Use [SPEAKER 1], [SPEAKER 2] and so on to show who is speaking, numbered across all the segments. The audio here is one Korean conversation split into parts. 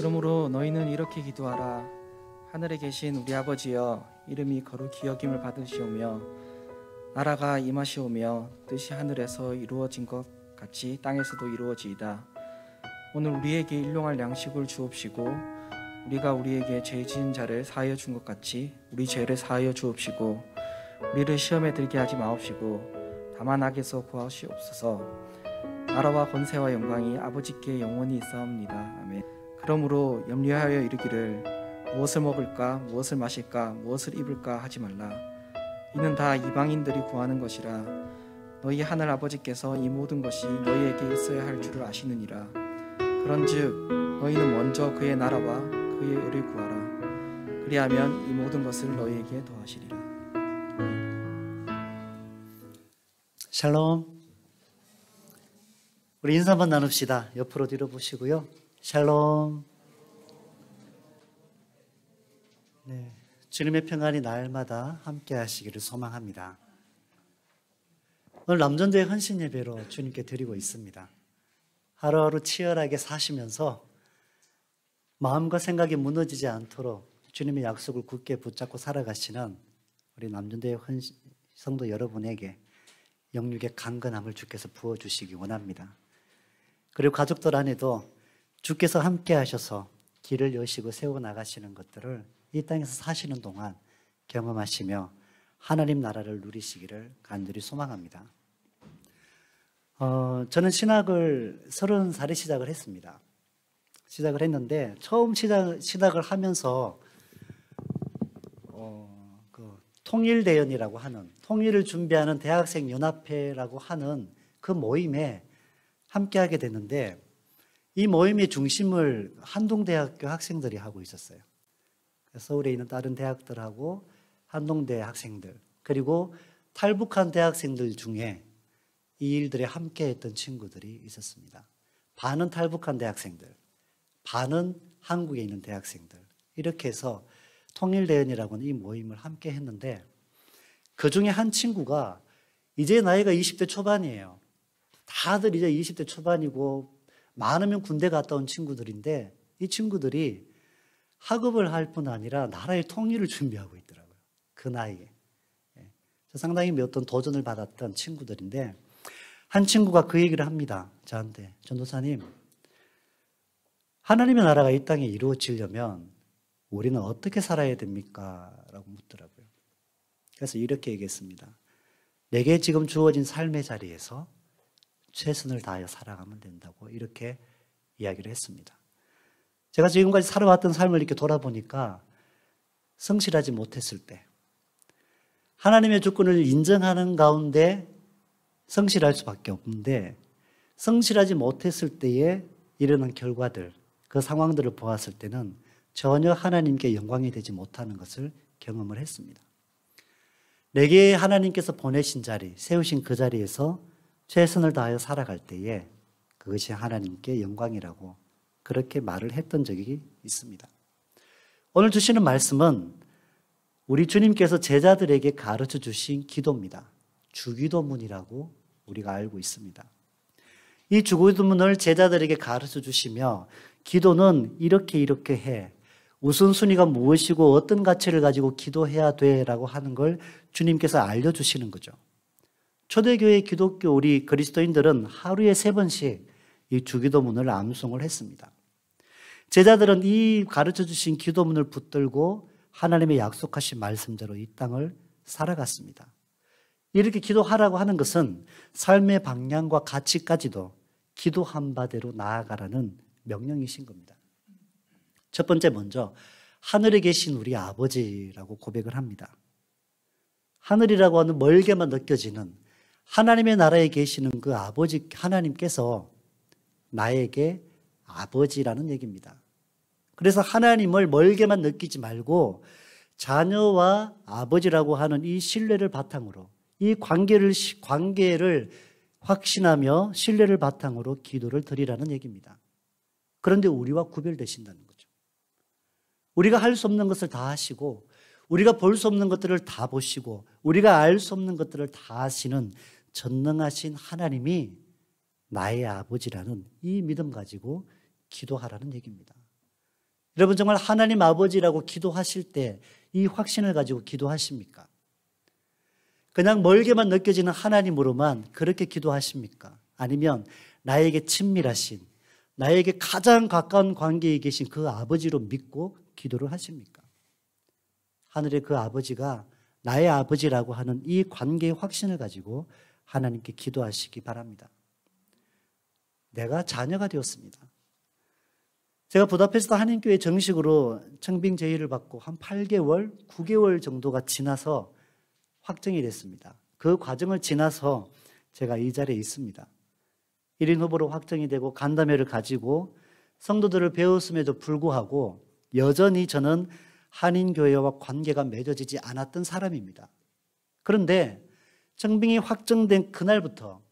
[SPEAKER 1] 그러므로 너희는 이렇게 기도하라. 하늘에 계신 우리 아버지여, 이름이 거룩히 여김을 받으시오며 나라가 임하시오며 뜻이 하늘에서 이루어진 것 같이 땅에서도 이루어지이다. 오늘 우리에게 일용할 양식을 주옵시고 우리가 우리에게 죄 지은 자를 사하여 준 것 같이 우리 죄를 사하여 주옵시고 우리를 시험에 들게 하지 마옵시고 다만 악에서 구하시옵소서. 나라와 권세와 영광이 아버지께 영원히 있사옵니다. 아멘. 그러므로 염려하여 이르기를 무엇을 먹을까 무엇을 마실까 무엇을 입을까 하지 말라. 이는 다 이방인들이 구하는 것이라. 너희 하늘 아버지께서 이 모든 것이 너희에게 있어야 할 줄을 아시느니라. 그런즉 너희는 먼저 그의 나라와 그의 의를 구하라. 그리하면 이 모든 것을 너희에게 더하시리라.
[SPEAKER 2] 샬롬. 우리 인사 한번 나눕시다. 옆으로 뒤로 보시고요. 샬롬. 네, 주님의 평안이 날마다 함께 하시기를 소망합니다. 오늘 남전도의 헌신 예배로 주님께 드리고 있습니다. 하루하루 치열하게 사시면서 마음과 생각이 무너지지 않도록 주님의 약속을 굳게 붙잡고 살아가시는 우리 남전도의 성도 여러분에게 영육의 강건함을 주께서 부어주시기 원합니다. 그리고 가족들 안에도 주께서 함께 하셔서 길을 여시고 세워나가시는 것들을 이 땅에서 사시는 동안 경험하시며 하나님 나라를 누리시기를 간절히 소망합니다. 저는 신학을 30살에 시작을 했습니다. 시작을 했는데 처음 시작을 하면서 통일대연이라고 하는, 통일을 준비하는 대학생 연합회라고 하는 그 모임에 함께하게 됐는데, 이 모임의 중심을 한동대학교 학생들이 하고 있었어요. 서울에 있는 다른 대학들하고 한동대 학생들, 그리고 탈북한 대학생들 중에 이 일들에 함께했던 친구들이 있었습니다. 반은 탈북한 대학생들, 반은 한국에 있는 대학생들, 이렇게 해서 통일대연이라고 하는 이 모임을 함께 했는데, 그 중에 한 친구가 이제 나이가 20대 초반이에요. 다들 이제 20대 초반이고 많으면 군대 갔다 온 친구들인데, 이 친구들이 학업을 할 뿐 아니라 나라의 통일을 준비하고 있더라고요. 그 나이에. 상당히 몇 번 도전을 받았던 친구들인데, 한 친구가 그 얘기를 합니다. 저한테, 전도사님, 하나님의 나라가 이 땅에 이루어지려면 우리는 어떻게 살아야 됩니까? 라고 묻더라고요. 그래서 이렇게 얘기했습니다. 내게 지금 주어진 삶의 자리에서 최선을 다하여 살아가면 된다고 이렇게 이야기를 했습니다. 제가 지금까지 살아왔던 삶을 이렇게 돌아보니까 성실하지 못했을 때, 하나님의 주권을 인정하는 가운데 성실할 수밖에 없는데, 성실하지 못했을 때에 일어난 결과들, 그 상황들을 보았을 때는 전혀 하나님께 영광이 되지 못하는 것을 경험을 했습니다. 내게 하나님께서 보내신 자리, 세우신 그 자리에서 최선을 다하여 살아갈 때에 그것이 하나님께 영광이라고 그렇게 말을 했던 적이 있습니다. 오늘 주시는 말씀은 우리 주님께서 제자들에게 가르쳐 주신 기도입니다. 주기도문이라고 우리가 알고 있습니다. 이 주기도문을 제자들에게 가르쳐 주시며, 기도는 이렇게 해, 우선순위가 무엇이고 어떤 가치를 가지고 기도해야 돼라고 하는 걸 주님께서 알려주시는 거죠. 초대교회 기독교 우리 그리스도인들은 하루에 3번씩 이 주기도문을 암송을 했습니다. 제자들은 이 가르쳐 주신 기도문을 붙들고 하나님의 약속하신 말씀대로 이 땅을 살아갔습니다. 이렇게 기도하라고 하는 것은 삶의 방향과 가치까지도 기도한 바대로 나아가라는 명령이신 겁니다. 첫 번째, 먼저 하늘에 계신 우리 아버지라고 고백을 합니다. 하늘이라고 하는 멀게만 느껴지는 하나님의 나라에 계시는 그 아버지 하나님께서 나에게 아버지라는 얘기입니다. 그래서 하나님을 멀게만 느끼지 말고 자녀와 아버지라고 하는 이 신뢰를 바탕으로, 이 관계를 확신하며 신뢰를 바탕으로 기도를 드리라는 얘기입니다. 그런데 우리와 구별되신다는 거죠. 우리가 할 수 없는 것을 다 하시고, 우리가 볼 수 없는 것들을 다 보시고, 우리가 알 수 없는 것들을 다 하시는 전능하신 하나님이 나의 아버지라는 이 믿음 가지고 기도하라는 얘기입니다. 여러분 정말 하나님 아버지라고 기도하실 때 이 확신을 가지고 기도하십니까? 그냥 멀게만 느껴지는 하나님으로만 그렇게 기도하십니까? 아니면 나에게 친밀하신, 나에게 가장 가까운 관계에 계신 그 아버지로 믿고 기도를 하십니까? 하늘의 그 아버지가 나의 아버지라고 하는 이 관계의 확신을 가지고 하나님께 기도하시기 바랍니다. 내가 자녀가 되었습니다. 제가 부다페스트 한인교회 정식으로 청빙 제의를 받고 한 8개월, 9개월 정도가 지나서 확정이 됐습니다. 그 과정을 지나서 제가 이 자리에 있습니다. 1인 후보로 확정이 되고 간담회를 가지고 성도들을 배웠음에도 불구하고 여전히 저는 한인교회와 관계가 맺어지지 않았던 사람입니다. 그런데 청빙이 확정된 그날부터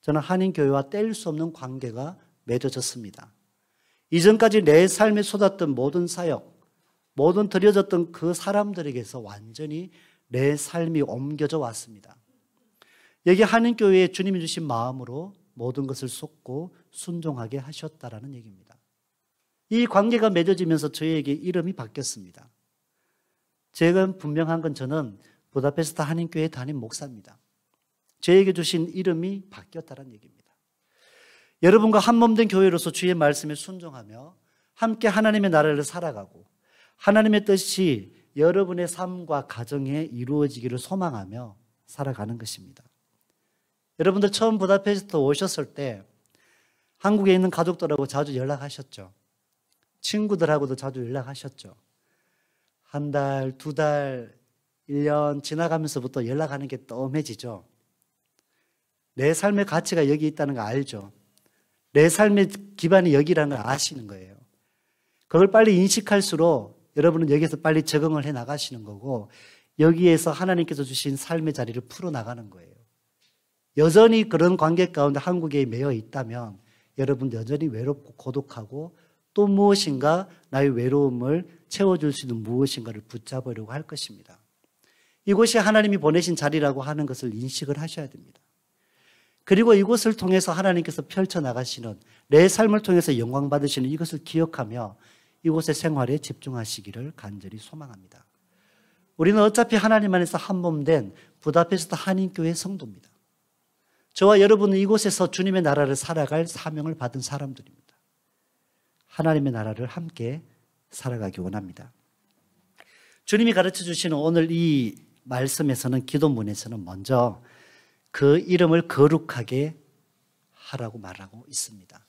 [SPEAKER 2] 저는 한인교회와 뗄 수 없는 관계가 맺어졌습니다. 이전까지 내 삶에 쏟았던 모든 사역, 모든 드려졌던 그 사람들에게서 완전히 내 삶이 옮겨져 왔습니다. 여기 한인교회에 주님이 주신 마음으로 모든 것을 쏟고 순종하게 하셨다라는 얘기입니다. 이 관계가 맺어지면서 저에게 이름이 바뀌었습니다. 제가 분명한 건 저는 부다페스트 한인교회 담임 목사입니다. 저에게 주신 이름이 바뀌었다는 얘기입니다. 여러분과 한몸된 교회로서 주의 말씀에 순종하며 함께 하나님의 나라를 살아가고 하나님의 뜻이 여러분의 삶과 가정에 이루어지기를 소망하며 살아가는 것입니다. 여러분들 처음 부다페스트 오셨을 때 한국에 있는 가족들하고 자주 연락하셨죠? 친구들하고도 자주 연락하셨죠? 한 달, 두 달, 1년 지나가면서부터 연락하는 게 뜸해지죠? 내 삶의 가치가 여기 있다는 거 알죠? 내 삶의 기반이 여기라는 걸 아시는 거예요. 그걸 빨리 인식할수록 여러분은 여기에서 빨리 적응을 해 나가시는 거고 여기에서 하나님께서 주신 삶의 자리를 풀어나가는 거예요. 여전히 그런 관계 가운데 한국에 매여 있다면 여러분 여전히 외롭고 고독하고 또 무엇인가 나의 외로움을 채워줄 수 있는 무엇인가를 붙잡으려고 할 것입니다. 이곳이 하나님이 보내신 자리라고 하는 것을 인식을 하셔야 됩니다. 그리고 이곳을 통해서 하나님께서 펼쳐나가시는 내 삶을 통해서 영광 받으시는 이것을 기억하며 이곳의 생활에 집중하시기를 간절히 소망합니다. 우리는 어차피 하나님 안에서 한몸된 부다페스트 한인교회 성도입니다. 저와 여러분은 이곳에서 주님의 나라를 살아갈 사명을 받은 사람들입니다. 하나님의 나라를 함께 살아가기 원합니다. 주님이 가르쳐 주시는 오늘 이 말씀에서는 기도문에서는 먼저 그 이름을 거룩하게 하라고 말하고 있습니다.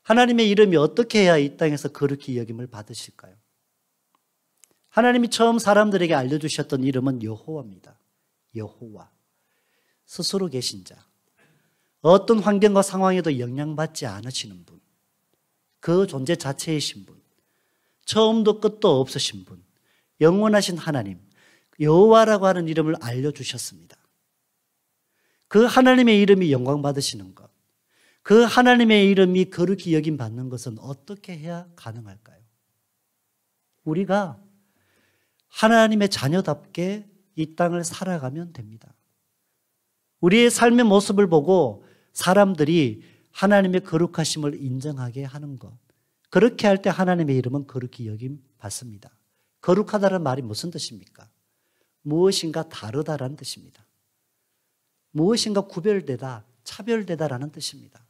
[SPEAKER 2] 하나님의 이름이 어떻게 해야 이 땅에서 거룩히 여김을 받으실까요? 하나님이 처음 사람들에게 알려주셨던 이름은 여호와입니다. 여호와. 스스로 계신 자. 어떤 환경과 상황에도 영향받지 않으시는 분. 그 존재 자체이신 분. 처음도 끝도 없으신 분. 영원하신 하나님. 여호와라고 하는 이름을 알려주셨습니다. 그 하나님의 이름이 영광 받으시는 것, 그 하나님의 이름이 거룩히 여김 받는 것은 어떻게 해야 가능할까요? 우리가 하나님의 자녀답게 이 땅을 살아가면 됩니다. 우리의 삶의 모습을 보고 사람들이 하나님의 거룩하심을 인정하게 하는 것, 그렇게 할 때 하나님의 이름은 거룩히 여김 받습니다. 거룩하다는 말이 무슨 뜻입니까? 무엇인가 다르다라는 뜻입니다. 무엇인가 구별되다, 차별되다라는 뜻입니다.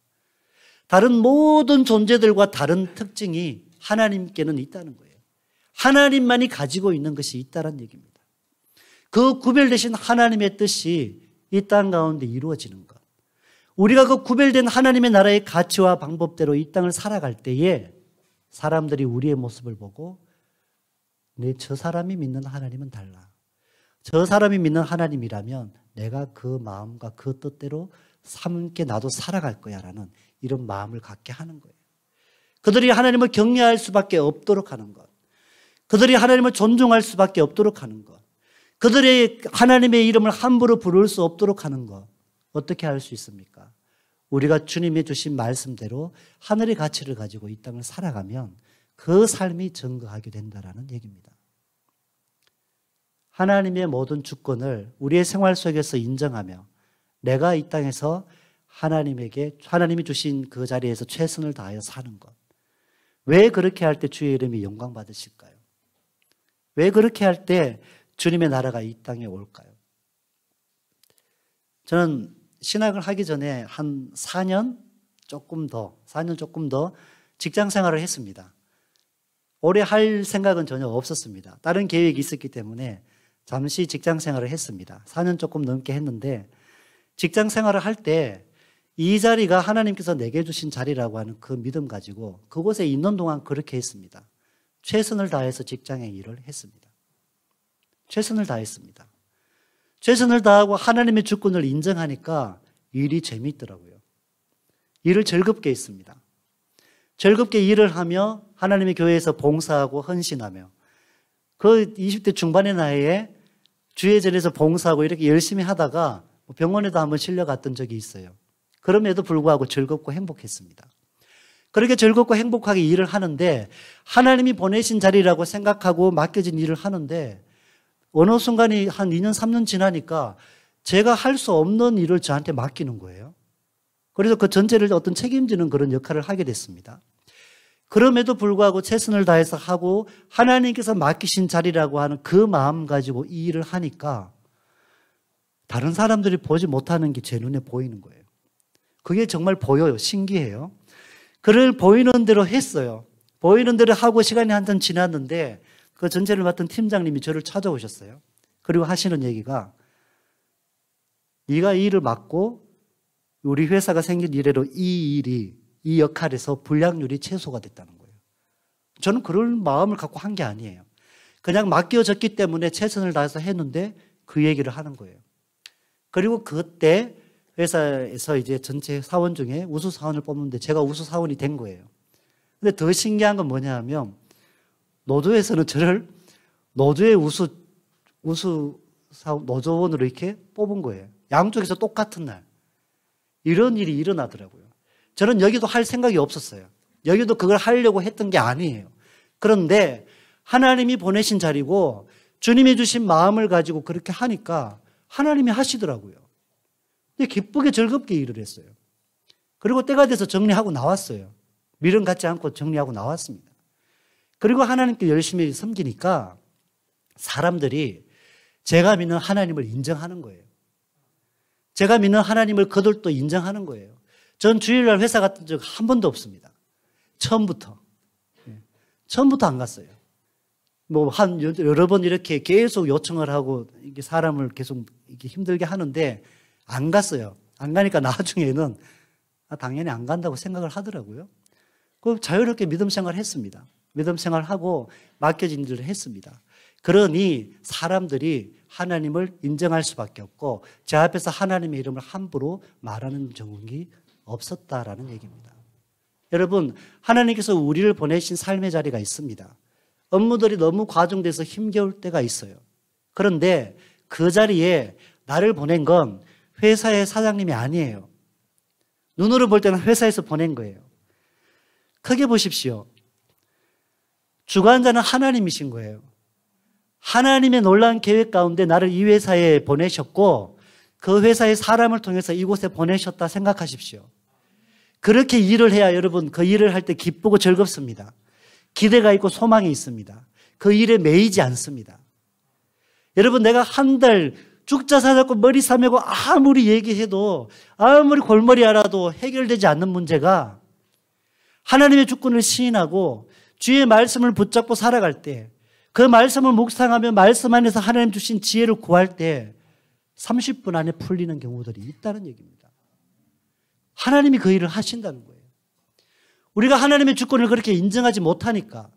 [SPEAKER 2] 다른 모든 존재들과 다른 특징이 하나님께는 있다는 거예요. 하나님만이 가지고 있는 것이 있다는 얘기입니다. 그 구별되신 하나님의 뜻이 이 땅 가운데 이루어지는 것. 우리가 그 구별된 하나님의 나라의 가치와 방법대로 이 땅을 살아갈 때에 사람들이 우리의 모습을 보고 저 사람이 믿는 하나님은 달라. 저 사람이 믿는 하나님이라면 내가 그 마음과 그 뜻대로 함께 나도 살아갈 거야 라는 이런 마음을 갖게 하는 거예요. 그들이 하나님을 경외할 수밖에 없도록 하는 것. 그들이 하나님을 존중할 수밖에 없도록 하는 것. 그들의 하나님의 이름을 함부로 부를 수 없도록 하는 것. 어떻게 할 수 있습니까? 우리가 주님이 주신 말씀대로 하늘의 가치를 가지고 이 땅을 살아가면 그 삶이 증거하게 된다는 얘기입니다. 하나님의 모든 주권을 우리의 생활 속에서 인정하며 내가 이 땅에서 하나님이 주신 그 자리에서 최선을 다하여 사는 것. 왜 그렇게 할 때 주의 이름이 영광 받으실까요? 왜 그렇게 할 때 주님의 나라가 이 땅에 올까요? 저는 신학을 하기 전에 한 4년 조금 더 직장 생활을 했습니다. 오래 할 생각은 전혀 없었습니다. 다른 계획이 있었기 때문에 잠시 직장 생활을 했습니다. 4년 조금 넘게 했는데 직장 생활을 할 때 이 자리가 하나님께서 내게 주신 자리라고 하는 그 믿음 가지고 그곳에 있는 동안 그렇게 했습니다. 최선을 다해서 직장의 일을 했습니다. 최선을 다했습니다. 최선을 다하고 하나님의 주권을 인정하니까 일이 재미있더라고요. 일을 즐겁게 했습니다. 즐겁게 일을 하며 하나님의 교회에서 봉사하고 헌신하며 그 20대 중반의 나이에 주의 전에서 봉사하고 이렇게 열심히 하다가 병원에도 한번 실려갔던 적이 있어요. 그럼에도 불구하고 즐겁고 행복했습니다. 그렇게 즐겁고 행복하게 일을 하는데 하나님이 보내신 자리라고 생각하고 맡겨진 일을 하는데 어느 순간이 한 2년, 3년 지나니까 제가 할 수 없는 일을 저한테 맡기는 거예요. 그래서 그 전체를 어떤 책임지는 그런 역할을 하게 됐습니다. 그럼에도 불구하고 최선을 다해서 하고 하나님께서 맡기신 자리라고 하는 그 마음 가지고 이 일을 하니까 다른 사람들이 보지 못하는 게 제 눈에 보이는 거예요. 그게 정말 보여요. 신기해요. 그를 보이는 대로 했어요. 보이는 대로 하고 시간이 한참 지났는데 그 전체를 맡은 팀장님이 저를 찾아오셨어요. 그리고 하시는 얘기가 네가 이 일을 맡고 우리 회사가 생긴 이래로 이 역할에서 불량률이 최소가 됐다는 거예요. 저는 그런 마음을 갖고 한 게 아니에요. 그냥 맡겨졌기 때문에 최선을 다해서 했는데 그 얘기를 하는 거예요. 그리고 그때 회사에서 이제 전체 사원 중에 우수 사원을 뽑는데 제가 우수 사원이 된 거예요. 근데 더 신기한 건 뭐냐 하면 노조에서는 저를 노조의 우수 사원, 노조원으로 이렇게 뽑은 거예요. 양쪽에서 똑같은 날. 이런 일이 일어나더라고요. 저는 여기도 할 생각이 없었어요. 여기도 그걸 하려고 했던 게 아니에요. 그런데 하나님이 보내신 자리고 주님이 주신 마음을 가지고 그렇게 하니까 하나님이 하시더라고요. 근데 기쁘게 즐겁게 일을 했어요. 그리고 때가 돼서 정리하고 나왔어요. 미련 갖지 않고 정리하고 나왔습니다. 그리고 하나님께 열심히 섬기니까 사람들이 제가 믿는 하나님을 인정하는 거예요. 제가 믿는 하나님을 그들도 인정하는 거예요. 전 주일날 회사 갔던 적 한 번도 없습니다. 처음부터 안 갔어요. 한 여러 번 이렇게 계속 요청을 하고 이게 사람을 계속 이렇게 힘들게 하는데 안 갔어요. 안 가니까 나중에는 당연히 안 간다고 생각을 하더라고요. 그 자유롭게 믿음 생활을 했습니다. 믿음 생활하고 맡겨진 일을 했습니다. 그러니 사람들이 하나님을 인정할 수밖에 없고 제 앞에서 하나님의 이름을 함부로 말하는 경우가 없었다라는 얘기입니다. 여러분, 하나님께서 우리를 보내신 삶의 자리가 있습니다. 업무들이 너무 과중돼서 힘겨울 때가 있어요. 그런데 그 자리에 나를 보낸 건 회사의 사장님이 아니에요. 눈으로 볼 때는 회사에서 보낸 거예요. 크게 보십시오. 주관자는 하나님이신 거예요. 하나님의 놀라운 계획 가운데 나를 이 회사에 보내셨고 그 회사의 사람을 통해서 이곳에 보내셨다 생각하십시오. 그렇게 일을 해야 여러분 그 일을 할 때 기쁘고 즐겁습니다. 기대가 있고 소망이 있습니다. 그 일에 매이지 않습니다. 여러분 내가 한 달 죽자 사자고 머리 싸매고 아무리 얘기해도 아무리 골머리 알아도 해결되지 않는 문제가 하나님의 주권을 시인하고 주의 말씀을 붙잡고 살아갈 때 그 말씀을 묵상하며 말씀 안에서 하나님 주신 지혜를 구할 때 30분 안에 풀리는 경우들이 있다는 얘기입니다. 하나님이 그 일을 하신다는 거예요. 우리가 하나님의 주권을 그렇게 인정하지 못하니까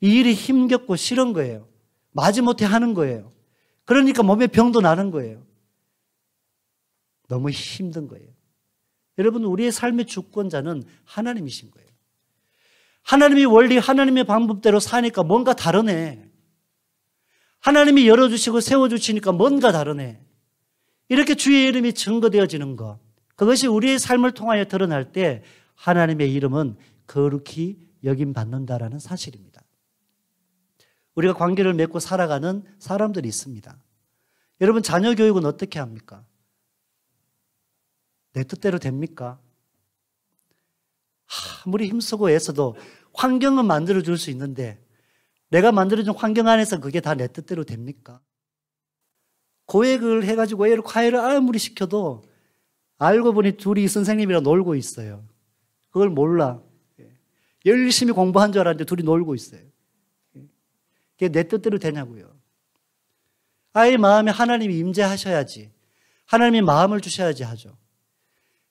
[SPEAKER 2] 이 일이 힘겹고 싫은 거예요. 마지못해 하는 거예요. 그러니까 몸에 병도 나는 거예요. 너무 힘든 거예요. 여러분 우리의 삶의 주권자는 하나님이신 거예요. 하나님의 원리, 하나님의 방법대로 사니까 뭔가 다르네. 하나님이 열어주시고 세워주시니까 뭔가 다르네. 이렇게 주의 이름이 증거되어지는 것. 그것이 우리의 삶을 통하여 드러날 때 하나님의 이름은 거룩히 여김받는다라는 사실입니다. 우리가 관계를 맺고 살아가는 사람들이 있습니다. 여러분 자녀 교육은 어떻게 합니까? 내 뜻대로 됩니까? 아무리 힘쓰고 애써도 환경은 만들어줄 수 있는데 내가 만들어준 환경 안에서 그게 다 내 뜻대로 됩니까? 고액을 해가지고 애를 과외를 아무리 시켜도 알고 보니 둘이 선생님이랑 놀고 있어요. 그걸 몰라. 열심히 공부한 줄 알았는데 둘이 놀고 있어요. 그게 내 뜻대로 되냐고요. 아이의 마음에 하나님이 임재하셔야지. 하나님이 마음을 주셔야지 하죠.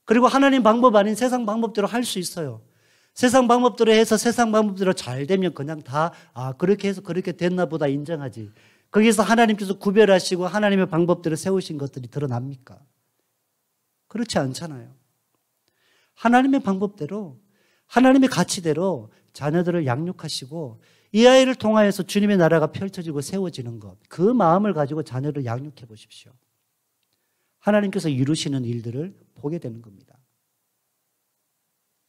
[SPEAKER 2] 그리고 하나님 방법 아닌 세상 방법대로 할 수 있어요. 세상 방법대로 해서 세상 방법대로 잘 되면 그냥 다 그렇게 해서 그렇게 됐나 보다 인정하지. 거기서 하나님께서 구별하시고 하나님의 방법대로 세우신 것들이 드러납니까? 그렇지 않잖아요. 하나님의 방법대로 하나님의 가치대로 자녀들을 양육하시고 이 아이를 통하여서 주님의 나라가 펼쳐지고 세워지는 것, 그 마음을 가지고 자녀를 양육해 보십시오. 하나님께서 이루시는 일들을 보게 되는 겁니다.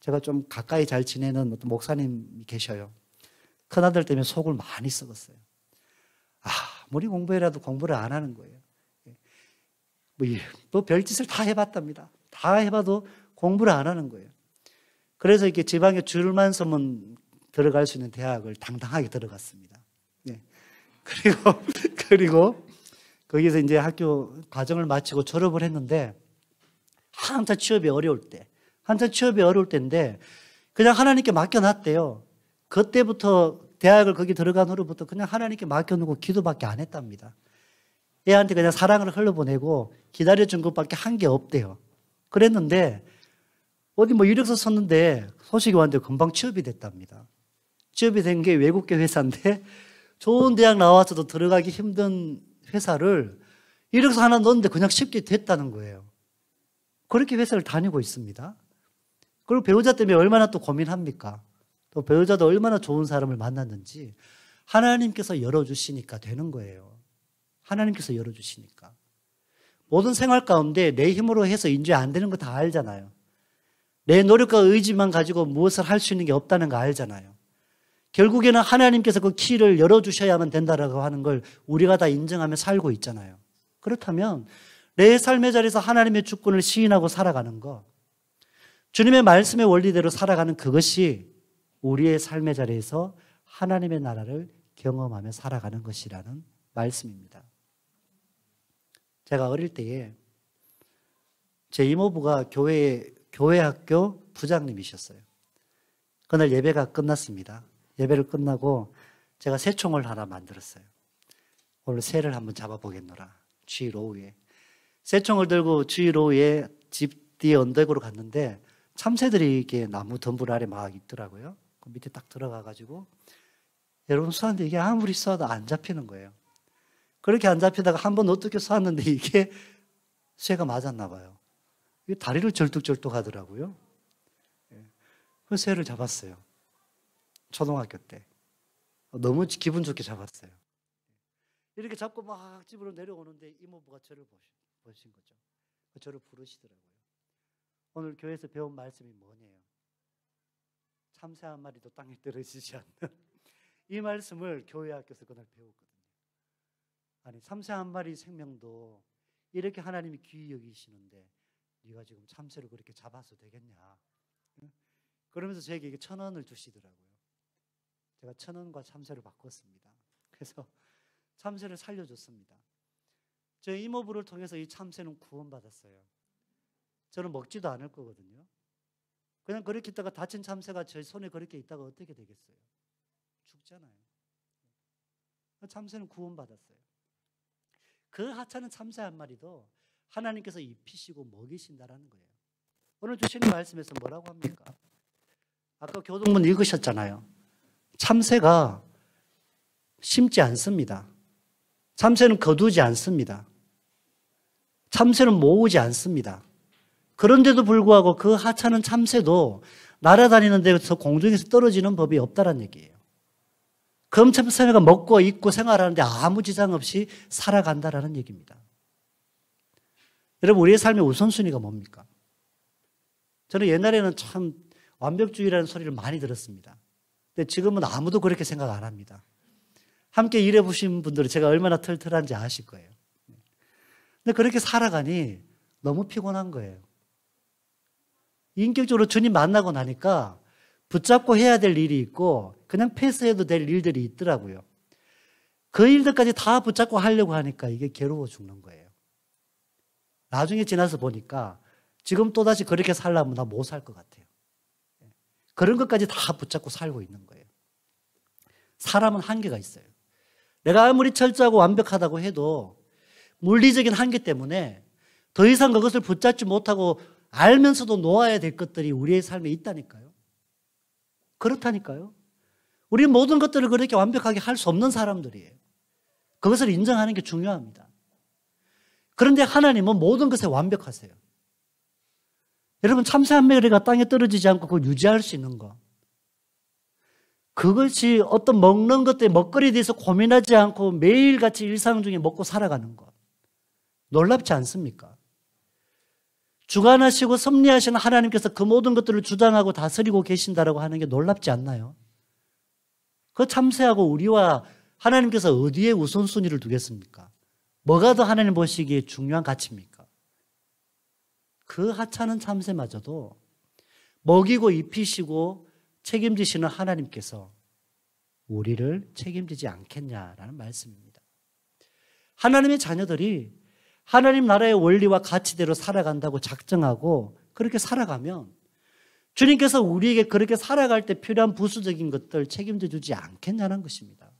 [SPEAKER 2] 제가 좀 가까이 잘 지내는 어떤 목사님이 계셔요. 큰아들 때문에 속을 많이 썩었어요. 아무리 공부해라도 공부를 안 하는 거예요. 뭐 별짓을 다 해봤답니다. 다 해봐도 공부를 안 하는 거예요. 그래서 이렇게 지방에 줄만 서면 들어갈 수 있는 대학을 당당하게 들어갔습니다. 네. 그리고 거기서 이제 학교 과정을 마치고 졸업을 했는데 한참 취업이 어려울 때인데 그냥 하나님께 맡겨놨대요. 그때부터 대학을 거기 들어간 후로부터 그냥 하나님께 맡겨놓고 기도밖에 안 했답니다. 애한테 그냥 사랑을 흘려보내고 기다려준 것밖에 한 게 없대요. 그랬는데 어디 뭐 이력서 썼는데 소식이 왔는데 금방 취업이 됐답니다. 취업이 된 게 외국계 회사인데 좋은 대학 나와서도 들어가기 힘든 회사를 이력서 하나 넣었는데 그냥 쉽게 됐다는 거예요. 그렇게 회사를 다니고 있습니다. 그리고 배우자 때문에 얼마나 또 고민합니까? 또 배우자도 얼마나 좋은 사람을 만났는지 하나님께서 열어주시니까 되는 거예요. 하나님께서 열어주시니까. 모든 생활 가운데 내 힘으로 해서 인지 안 되는 거 다 알잖아요. 내 노력과 의지만 가지고 무엇을 할 수 있는 게 없다는 거 알잖아요. 결국에는 하나님께서 그 키를 열어주셔야만 된다라고 하는 걸 우리가 다 인정하며 살고 있잖아요. 그렇다면 내 삶의 자리에서 하나님의 주권을 시인하고 살아가는 것, 주님의 말씀의 원리대로 살아가는 그것이 우리의 삶의 자리에서 하나님의 나라를 경험하며 살아가는 것이라는 말씀입니다. 제가 어릴 때에 제 이모부가 교회 학교 부장님이셨어요. 그날 예배가 끝났습니다. 예배를 끝나고 제가 새총을 하나 만들었어요. 오늘 새를 한번 잡아보겠노라. G로우에. 새총을 들고 G로우에 집 뒤에 언덕으로 갔는데 참새들이 이렇게 나무 덤불 아래 막 있더라고요. 그 밑에 딱 들어가가지고 여러분 쏘았는데 이게 아무리 쏘아도 안 잡히는 거예요. 그렇게 안 잡히다가 한번 어떻게 쏘았는데 이게 새가 맞았나 봐요. 다리를 절뚝절뚝 하더라고요. 그 새를 잡았어요. 초등학교 때. 너무 기분 좋게 잡았어요. 이렇게 잡고 막 집으로 내려오는데 이모부가 저를 보신 거죠. 저를 부르시더라고요. 오늘 교회에서 배운 말씀이 뭐냐요? 참새 한 마리도 땅에 떨어지지 않는 이 말씀을 교회 학교에서 그날 배웠거든요. 아니 참새 한 마리 생명도 이렇게 하나님이 귀히 여기시는데 네가 지금 참새를 그렇게 잡아서 되겠냐? 그러면서 저에게 1,000원을 주시더라고요. 제가 1,000원과 참새를 바꿨습니다. 그래서 참새를 살려줬습니다. 저 이모부를 통해서 이 참새는 구원받았어요. 저는 먹지도 않을 거거든요. 그냥 그렇게 있다가 다친 참새가 제 손에 그렇게 있다가 어떻게 되겠어요? 죽잖아요. 참새는 구원받았어요. 그 하찮은 참새 한 마리도 하나님께서 입히시고 먹이신다라는 거예요. 오늘 주시는 말씀에서 뭐라고 합니까? 아까 교동문 읽으셨잖아요. 참새가 심지 않습니다. 참새는 거두지 않습니다. 참새는 모으지 않습니다. 그런데도 불구하고 그 하찮은 참새도 날아다니는 데서 공중에서 떨어지는 법이 없다는 얘기예요. 그 참새가 먹고 입고 생활하는데 아무 지장 없이 살아간다라는 얘기입니다. 여러분, 우리의 삶의 우선순위가 뭡니까? 저는 옛날에는 참 완벽주의라는 소리를 많이 들었습니다. 근데 지금은 아무도 그렇게 생각 안 합니다. 함께 일해보신 분들은 제가 얼마나 털털한지 아실 거예요. 근데 그렇게 살아가니 너무 피곤한 거예요. 인격적으로 주님 만나고 나니까 붙잡고 해야 될 일이 있고 그냥 패스해도 될 일들이 있더라고요. 그 일들까지 다 붙잡고 하려고 하니까 이게 괴로워 죽는 거예요. 나중에 지나서 보니까 지금 또다시 그렇게 살려면 나 못 살 것 같아요. 그런 것까지 다 붙잡고 살고 있는 거예요. 사람은 한계가 있어요. 내가 아무리 철저하고 완벽하다고 해도 물리적인 한계 때문에 더 이상 그것을 붙잡지 못하고 알면서도 놓아야 될 것들이 우리의 삶에 있다니까요. 그렇다니까요. 우리 모든 것들을 그렇게 완벽하게 할 수 없는 사람들이에요. 그것을 인정하는 게 중요합니다. 그런데 하나님은 모든 것에 완벽하세요. 여러분, 참새 한 마리가 땅에 떨어지지 않고 그걸 유지할 수 있는 것, 그것이 어떤 먹는 것들에 먹거리에 대해서 고민하지 않고 매일같이 일상 중에 먹고 살아가는 것, 놀랍지 않습니까? 주관하시고 섭리하시는 하나님께서 그 모든 것들을 주장하고 다스리고 계신다라고 하는 게 놀랍지 않나요? 그 참새하고 우리와 하나님께서 어디에 우선순위를 두겠습니까? 뭐가 더 하나님 보시기에 중요한 가치입니까? 그 하찮은 참새마저도 먹이고 입히시고 책임지시는 하나님께서 우리를 책임지지 않겠냐라는 말씀입니다. 하나님의 자녀들이 하나님 나라의 원리와 가치대로 살아간다고 작정하고 그렇게 살아가면 주님께서 우리에게 그렇게 살아갈 때 필요한 부수적인 것들 책임져 주지 않겠냐는 것입니다.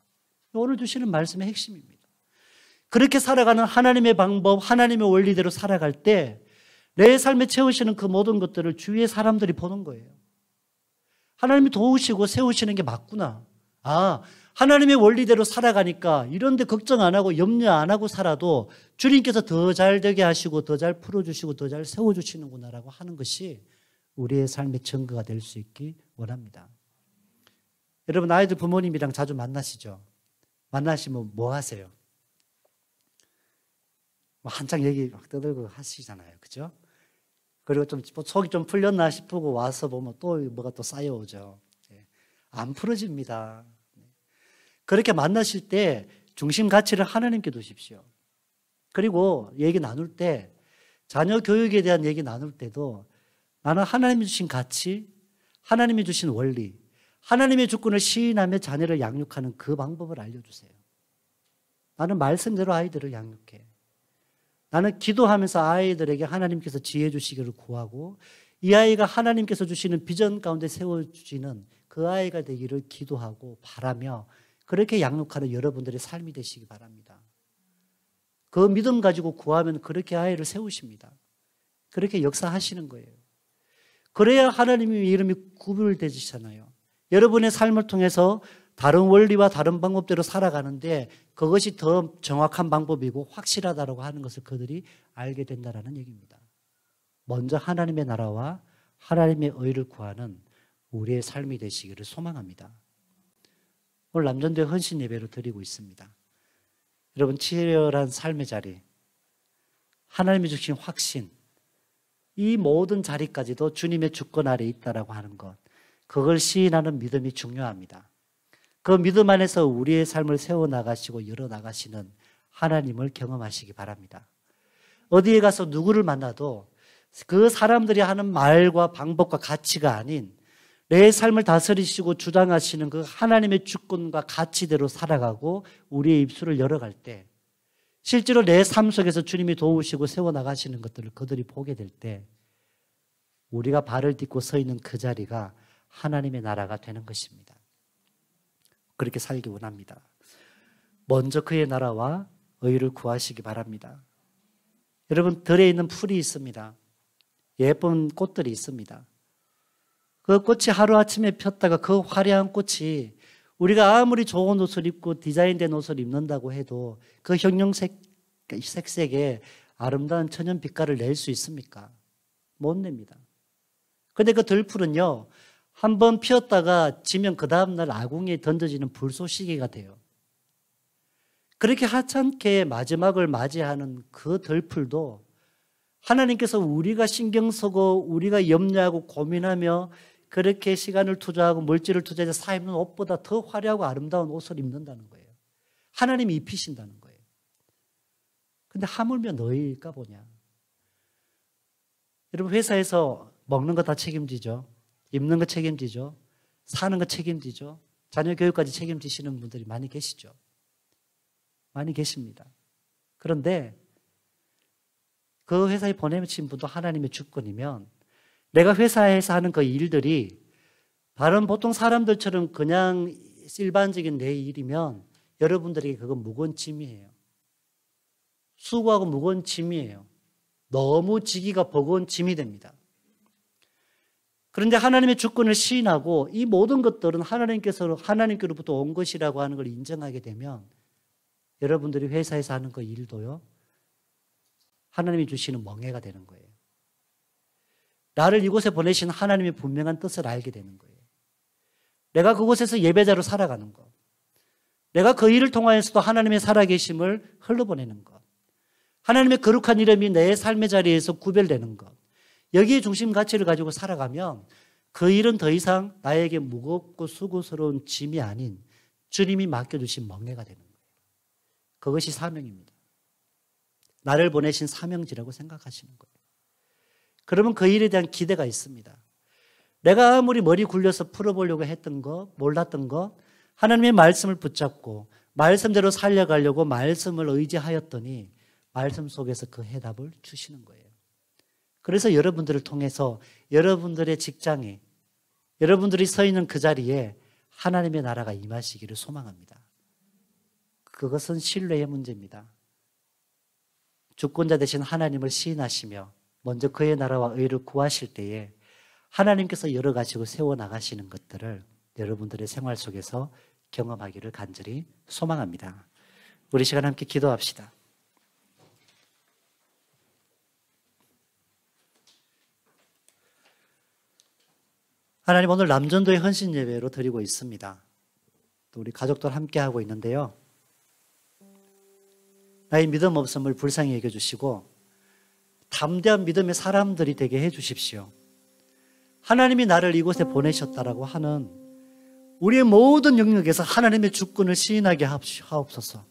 [SPEAKER 2] 오늘 주시는 말씀의 핵심입니다. 그렇게 살아가는 하나님의 방법, 하나님의 원리대로 살아갈 때 내 삶에 채우시는 그 모든 것들을 주위의 사람들이 보는 거예요. 하나님이 도우시고 세우시는 게 맞구나. 아, 하나님의 원리대로 살아가니까 이런 데 걱정 안 하고 염려 안 하고 살아도 주님께서 더 잘 되게 하시고 더 잘 풀어주시고 더 잘 세워주시는구나라고 하는 것이 우리의 삶의 증거가 될 수 있기 원합니다. 여러분, 아이들 부모님이랑 자주 만나시죠? 만나시면 뭐 하세요? 한창 얘기 막 떠들고 하시잖아요. 그죠? 그리고 좀 속이 좀 풀렸나 싶고 와서 보면 또 뭐가 또 쌓여오죠. 안 풀어집니다. 그렇게 만나실 때 중심 가치를 하나님께 두십시오. 그리고 얘기 나눌 때 자녀 교육에 대한 얘기 나눌 때도 나는 하나님이 주신 가치, 하나님이 주신 원리, 하나님의 주권을 시인하며 자녀를 양육하는 그 방법을 알려주세요. 나는 말씀대로 아이들을 양육해. 나는 기도하면서 아이들에게 하나님께서 지혜 주시기를 구하고 이 아이가 하나님께서 주시는 비전 가운데 세워주시는 그 아이가 되기를 기도하고 바라며 그렇게 양육하는 여러분들의 삶이 되시기 바랍니다. 그 믿음 가지고 구하면 그렇게 아이를 세우십니다. 그렇게 역사하시는 거예요. 그래야 하나님의 이름이 구별되시잖아요. 여러분의 삶을 통해서 다른 원리와 다른 방법대로 살아가는데 그것이 더 정확한 방법이고 확실하다고 하는 것을 그들이 알게 된다는 얘기입니다. 먼저 하나님의 나라와 하나님의 의를 구하는 우리의 삶이 되시기를 소망합니다. 오늘 남전도에 헌신 예배를 드리고 있습니다. 여러분, 치열한 삶의 자리, 하나님이 주신 확신, 이 모든 자리까지도 주님의 주권 아래 있다라고 하는 것, 그걸 시인하는 믿음이 중요합니다. 그 믿음 안에서 우리의 삶을 세워나가시고 열어나가시는 하나님을 경험하시기 바랍니다. 어디에 가서 누구를 만나도 그 사람들이 하는 말과 방법과 가치가 아닌 내 삶을 다스리시고 주장하시는 그 하나님의 주권과 가치대로 살아가고 우리의 입술을 열어갈 때 실제로 내 삶 속에서 주님이 도우시고 세워나가시는 것들을 그들이 보게 될 때 우리가 발을 딛고 서 있는 그 자리가 하나님의 나라가 되는 것입니다. 그렇게 살기 원합니다. 먼저 그의 나라와 의를 구하시기 바랍니다. 여러분, 들에 있는 풀이 있습니다. 예쁜 꽃들이 있습니다. 그 꽃이 하루아침에 폈다가 그 화려한 꽃이 우리가 아무리 좋은 옷을 입고 디자인된 옷을 입는다고 해도 그 색색에 아름다운 천연 빛깔을 낼 수 있습니까? 못 냅니다. 그런데 그 들풀은요, 한번 피었다가 지면 그 다음날 아궁이에 던져지는 불쏘시개가 돼요. 그렇게 하찮게 마지막을 맞이하는 그 들풀도 하나님께서 우리가 신경 쓰고 우리가 염려하고 고민하며 그렇게 시간을 투자하고 물질을 투자해서 사 입는 옷보다 더 화려하고 아름다운 옷을 입는다는 거예요. 하나님이 입히신다는 거예요. 근데 하물며 너희일까 보냐. 여러분, 회사에서 먹는 거 다 책임지죠. 입는 거 책임지죠. 사는 거 책임지죠. 자녀 교육까지 책임지시는 분들이 많이 계시죠. 많이 계십니다. 그런데 그 회사에 보내신 분도 하나님의 주권이면 내가 회사에서 하는 그 일들이 다른 보통 사람들처럼 그냥 일반적인 내 일이면 여러분들에게 그건 무거운 짐이에요. 수고하고 무거운 짐이에요. 너무 지기가 버거운 짐이 됩니다. 그런데 하나님의 주권을 시인하고 이 모든 것들은 하나님께로부터 온 것이라고 하는 걸 인정하게 되면 여러분들이 회사에서 하는 그 일도요, 하나님이 주시는 멍해가 되는 거예요. 나를 이곳에 보내신 하나님의 분명한 뜻을 알게 되는 거예요. 내가 그곳에서 예배자로 살아가는 것, 내가 그 일을 통하여서도 하나님의 살아계심을 흘러보내는 것, 하나님의 거룩한 이름이 내 삶의 자리에서 구별되는 것, 여기에 중심 가치를 가지고 살아가면 그 일은 더 이상 나에게 무겁고 수고스러운 짐이 아닌 주님이 맡겨주신 멍해가 되는 거예요. 그것이 사명입니다. 나를 보내신 사명지라고 생각하시는 거예요. 그러면 그 일에 대한 기대가 있습니다. 내가 아무리 머리 굴려서 풀어보려고 했던 거, 몰랐던 거, 하나님의 말씀을 붙잡고 말씀대로 살려가려고 말씀을 의지하였더니 말씀 속에서 그 해답을 주시는 거예요. 그래서 여러분들을 통해서 여러분들의 직장에, 여러분들이 서 있는 그 자리에 하나님의 나라가 임하시기를 소망합니다. 그것은 신뢰의 문제입니다. 주권자 되신 하나님을 시인하시며 먼저 그의 나라와 의를 구하실 때에 하나님께서 열어가시고 세워나가시는 것들을 여러분들의 생활 속에서 경험하기를 간절히 소망합니다. 우리 시간 함께 기도합시다. 하나님, 오늘 남전도의 헌신 예배로 드리고 있습니다. 또 우리 가족들 함께 하고 있는데요, 나의 믿음 없음을 불쌍히 여겨주시고 담대한 믿음의 사람들이 되게 해주십시오. 하나님이 나를 이곳에 보내셨다라고 하는 우리의 모든 영역에서 하나님의 주권을 시인하게 하옵소서.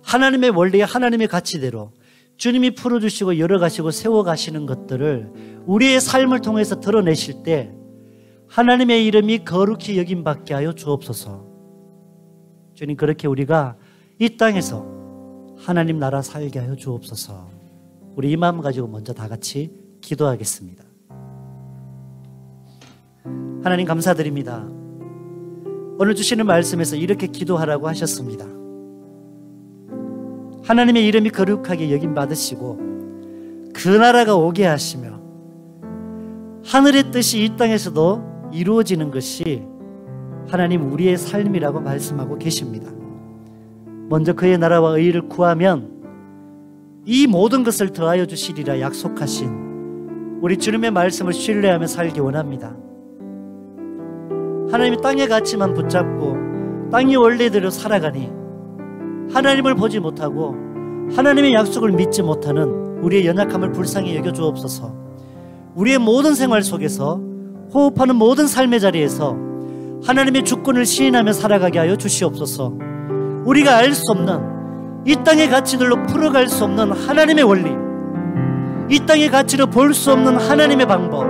[SPEAKER 2] 하나님의 원리, 하나님의 가치대로 주님이 풀어주시고 열어가시고 세워가시는 것들을 우리의 삶을 통해서 드러내실 때 하나님의 이름이 거룩히 여김받게 하여 주옵소서. 주님, 그렇게 우리가 이 땅에서 하나님 나라 살게 하여 주옵소서. 우리 이 마음 가지고 먼저 다 같이 기도하겠습니다. 하나님, 감사드립니다. 오늘 주시는 말씀에서 이렇게 기도하라고 하셨습니다. 하나님의 이름이 거룩하게 여김받으시고 그 나라가 오게 하시며 하늘의 뜻이 이 땅에서도 이루어지는 것이 하나님 우리의 삶이라고 말씀하고 계십니다. 먼저 그의 나라와 의의를 구하면 이 모든 것을 더하여 주시리라 약속하신 우리 주님의 말씀을 신뢰하며 살기 원합니다. 하나님의 땅의 가치만 붙잡고 땅의 원리대로 살아가니 하나님을 보지 못하고 하나님의 약속을 믿지 못하는 우리의 연약함을 불쌍히 여겨주옵소서. 우리의 모든 생활 속에서 호흡하는 모든 삶의 자리에서 하나님의 주권을 시인하며 살아가게 하여 주시옵소서. 우리가 알 수 없는 이 땅의 가치들로 풀어갈 수 없는 하나님의 원리, 이 땅의 가치로 볼 수 없는 하나님의 방법,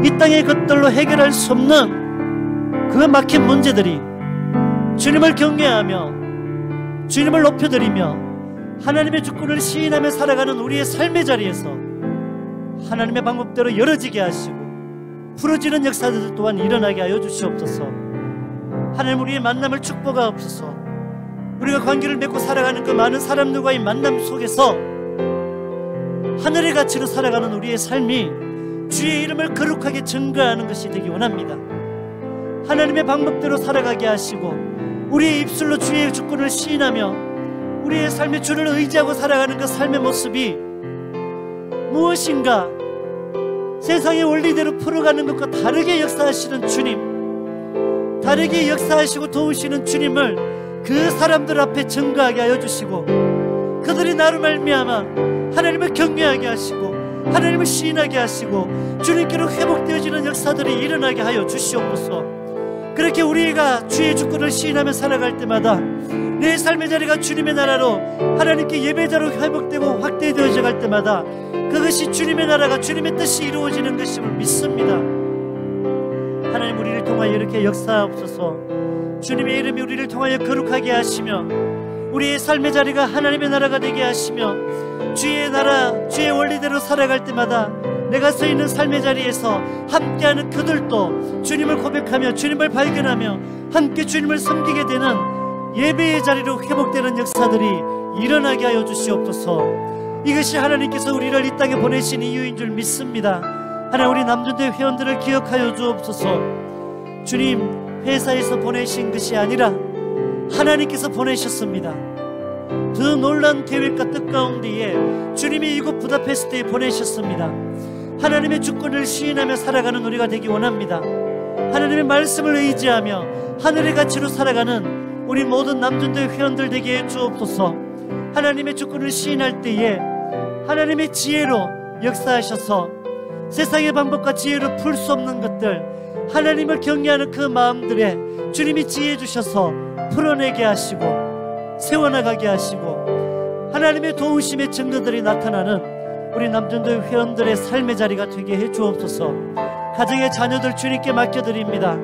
[SPEAKER 2] 이 땅의 것들로 해결할 수 없는 그 막힌 문제들이 주님을 경외하며 주님을 높여드리며 하나님의 주권을 시인하며 살아가는 우리의 삶의 자리에서 하나님의 방법대로 열어지게 하시고 풀어지는 역사들 또한 일어나게 하여 주시옵소서. 하나님, 우리의 만남을 축복하옵소서. 우리가 관계를 맺고 살아가는 그 많은 사람들과의 만남 속에서 하늘의 가치로 살아가는 우리의 삶이 주의 이름을 거룩하게 증거하는 것이 되기 원합니다. 하나님의 방법대로 살아가게 하시고 우리의 입술로 주의 주권을 시인하며 우리의 삶의 주를 의지하고 살아가는 그 삶의 모습이 무엇인가 세상의 원리대로 풀어가는 것과 다르게 역사하시는 주님, 다르게 역사하시고 도우시는 주님을 그 사람들 앞에 증거하게 하여 주시고 그들이 나로 말미암아 하나님을 경외하게 하시고 하나님을 시인하게 하시고 주님께로 회복되어지는 역사들이 일어나게 하여 주시옵소서. 그렇게 우리가 주의 주권을 시인하며 살아갈 때마다 내 삶의 자리가 주님의 나라로 하나님께 예배자로 회복되고 확대되어져 갈 때마다 그것이 주님의 나라가 주님의 뜻이 이루어지는 것임을 믿습니다. 하나님 우리를 통하여 이렇게 역사하옵소서. 주님의 이름이 우리를 통하여 거룩하게 하시며 우리의 삶의 자리가 하나님의 나라가 되게 하시며 주의 나라, 주의 원리대로 살아갈 때마다 내가 서 있는 삶의 자리에서 함께하는 그들도 주님을 고백하며 주님을 발견하며 함께 주님을 섬기게 되는 예배의 자리로 회복되는 역사들이 일어나게 하여 주시옵소서. 이것이 하나님께서 우리를 이 땅에 보내신 이유인 줄 믿습니다. 하나님, 우리 남전대 회원들을 기억하여 주옵소서. 주님, 회사에서 보내신 것이 아니라 하나님께서 보내셨습니다. 더 놀라운 계획과 뜻 가운데에 주님이 이곳 부다페스트에 보내셨습니다. 하나님의 주권을 시인하며 살아가는 우리가 되기 원합니다. 하나님의 말씀을 의지하며 하늘의 가치로 살아가는 우리 모든 남전대 회원들 되게 해 주옵소서. 하나님의 주권을 시인할 때에 하나님의 지혜로 역사하셔서 세상의 방법과 지혜로 풀 수 없는 것들, 하나님을 경외하는 그 마음들에 주님이 지혜 주셔서 풀어내게 하시고 세워나가게 하시고 하나님의 도우심의 증거들이 나타나는 우리 남전도회 회원들의 삶의 자리가 되게 해 주옵소서. 가정의 자녀들 주님께 맡겨드립니다.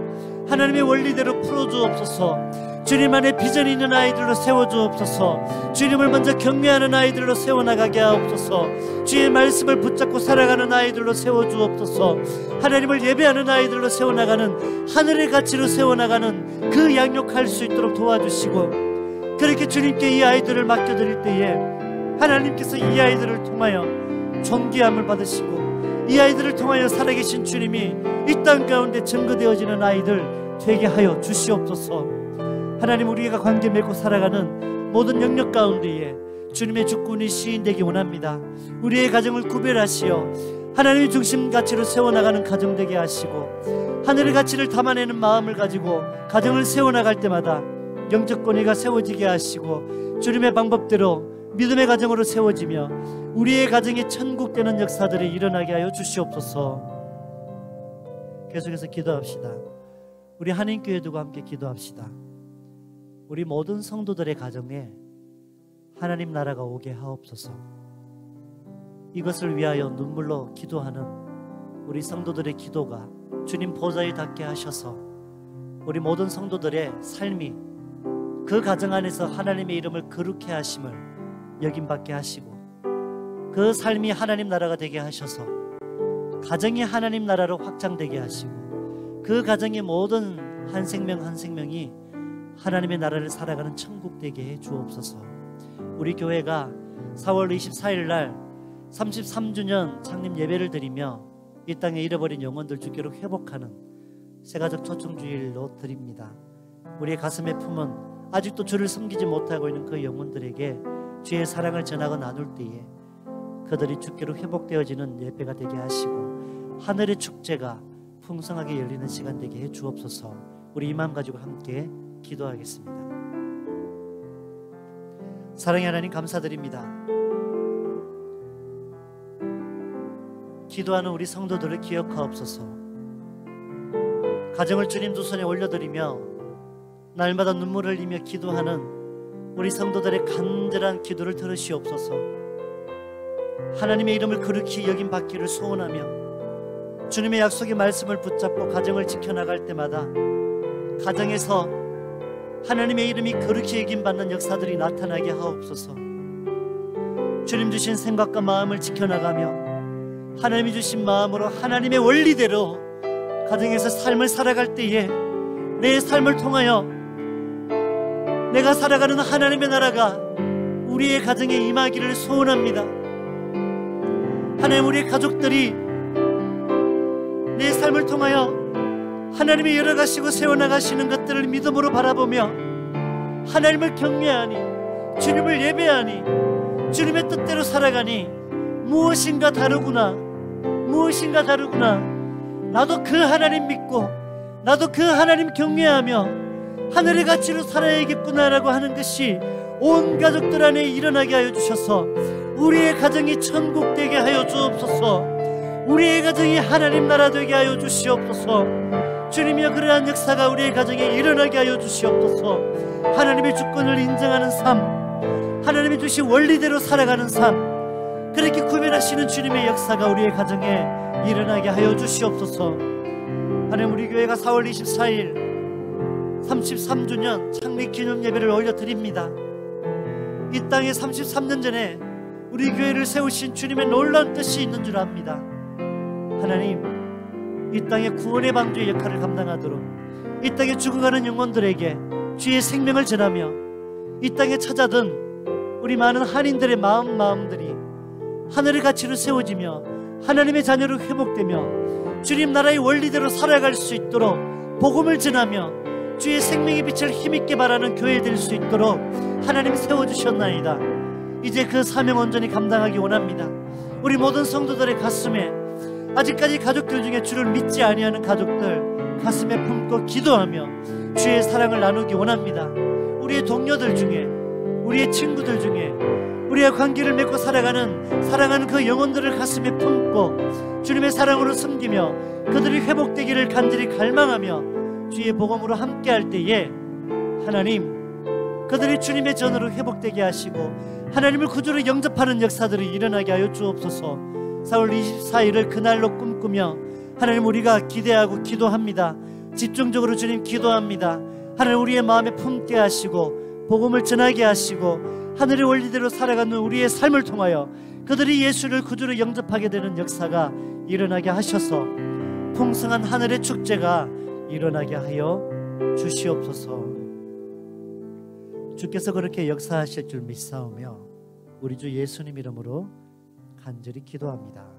[SPEAKER 2] 하나님의 원리대로 풀어주옵소서. 주님 안에 비전이 있는 아이들로 세워주옵소서. 주님을 먼저 경외하는 아이들로 세워나가게 하옵소서. 주의 말씀을 붙잡고 살아가는 아이들로 세워주옵소서. 하나님을 예배하는 아이들로 세워나가는, 하늘의 가치로 세워나가는 그 양육할 수 있도록 도와주시고, 그렇게 주님께 이 아이들을 맡겨드릴 때에 하나님께서 이 아이들을 통하여 존귀함을 받으시고 이 아이들을 통하여 살아계신 주님이 이 땅 가운데 증거되어지는 아이들 되게 하여 주시옵소서. 하나님, 우리가 관계 맺고 살아가는 모든 영역 가운데에 주님의 주권이 시인되기 원합니다. 우리의 가정을 구별하시어 하나님의 중심 가치로 세워나가는 가정 되게 하시고, 하늘의 가치를 담아내는 마음을 가지고 가정을 세워나갈 때마다 영적 권위가 세워지게 하시고 주님의 방법대로 믿음의 가정으로 세워지며 우리의 가정이 천국 되는 역사들이 일어나게 하여 주시옵소서. 계속해서 기도합시다. 우리 한인교회 두고 함께 기도합시다. 우리 모든 성도들의 가정에 하나님 나라가 오게 하옵소서. 이것을 위하여 눈물로 기도하는 우리 성도들의 기도가 주님 보좌에 닿게 하셔서 우리 모든 성도들의 삶이 그 가정 안에서 하나님의 이름을 거룩해 하심을 여김받게 하시고, 그 삶이 하나님 나라가 되게 하셔서 가정이 하나님 나라로 확장되게 하시고, 그 가정의 모든 한 생명 한 생명이 하나님의 나라를 살아가는 천국 되게 해 주옵소서. 우리 교회가 4월 24일 날 33주년 창립 예배를 드리며 이 땅에 잃어버린 영혼들 주께로 회복하는 새가족 초청주일로 드립니다. 우리의 가슴에 품은 아직도 주를 섬기지 못하고 있는 그 영혼들에게 주의 사랑을 전하고 나눌 때에 그들이 주께로 회복되어지는 예배가 되게 하시고 하늘의 축제가 풍성하게 열리는 시간 되게 해 주옵소서. 우리 이 마음 가지고 함께 기도하겠습니다. 사랑의 하나님, 감사드립니다. 기도하는 우리 성도들을 기억하옵소서. 가정을 주님 두 손에 올려드리며 날마다 눈물을 흘리며 기도하는 우리 성도들의 간절한 기도를 들으시옵소서. 하나님의 이름을 거룩히 여김받기를 소원하며 주님의 약속의 말씀을 붙잡고 가정을 지켜나갈 때마다 가정에서 하나님의 이름이 거룩히 여김받는 역사들이 나타나게 하옵소서. 주님 주신 생각과 마음을 지켜나가며 하나님이 주신 마음으로 하나님의 원리대로 가정에서 삶을 살아갈 때에 내 삶을 통하여 내가 살아가는 하나님의 나라가 우리의 가정에 임하기를 소원합니다. 하나님, 우리의 가족들이 내 삶을 통하여 하나님이 열어가시고 세워나가시는 것들을 믿음으로 바라보며 하나님을 경외하니, 주님을 예배하니, 주님의 뜻대로 살아가니 무엇인가 다르구나, 무엇인가 다르구나, 나도 그 하나님 믿고 나도 그 하나님 경외하며 하늘의 가치로 살아야겠구나라고 하는 것이 온 가족들 안에 일어나게 하여 주셔서 우리의 가정이 천국 되게 하여 주옵소서. 우리의 가정이 하나님 나라 되게 하여 주시옵소서. 주님이여, 그러한 역사가 우리의 가정에 일어나게 하여 주시옵소서. 하나님의 주권을 인정하는 삶, 하나님이 주신 원리대로 살아가는 삶, 그렇게 구별하시는 주님의 역사가 우리의 가정에 일어나게 하여 주시옵소서. 하나님, 우리 교회가 4월 24일 33주년 창립 기념 예배를 올려드립니다. 이 땅에 33년 전에 우리 교회를 세우신 주님의 놀라운 뜻이 있는 줄 압니다. 하나님, 이 땅에 구원의 방주의 역할을 감당하도록 이 땅에 죽어가는 영혼들에게 주의 생명을 전하며 이 땅에 찾아든 우리 많은 한인들의 마음들이 하늘의 가치로 세워지며 하나님의 자녀로 회복되며 주님 나라의 원리대로 살아갈 수 있도록 복음을 전하며 주의 생명의 빛을 힘있게 발하는 교회 될 수 있도록 하나님 세워주셨나이다. 이제 그 사명 온전히 감당하기 원합니다. 우리 모든 성도들의 가슴에, 아직까지 가족들 중에 주를 믿지 아니하는 가족들 가슴에 품고 기도하며 주의 사랑을 나누기 원합니다. 우리의 동료들 중에, 우리의 친구들 중에 우리의 관계를 맺고 살아가는 사랑하는 그 영혼들을 가슴에 품고 주님의 사랑으로 섬기며 그들이 회복되기를 간절히 갈망하며 주의 복음으로 함께할 때에 하나님, 그들이 주님의 전으로 회복되게 하시고 하나님을 구주로 영접하는 역사들이 일어나게 하여 주옵소서. 4월 24일을 그날로 꿈꾸며 하나님, 우리가 기대하고 기도합니다. 집중적으로 주님 기도합니다. 하나님, 우리의 마음에 품게 하시고 복음을 전하게 하시고 하늘의 원리대로 살아가는 우리의 삶을 통하여 그들이 예수를 구주로 영접하게 되는 역사가 일어나게 하셔서 풍성한 하늘의 축제가 일어나게 하여 주시옵소서. 주께서 그렇게 역사하실 줄 믿사오며 우리 주 예수님 이름으로 간절히 기도합니다.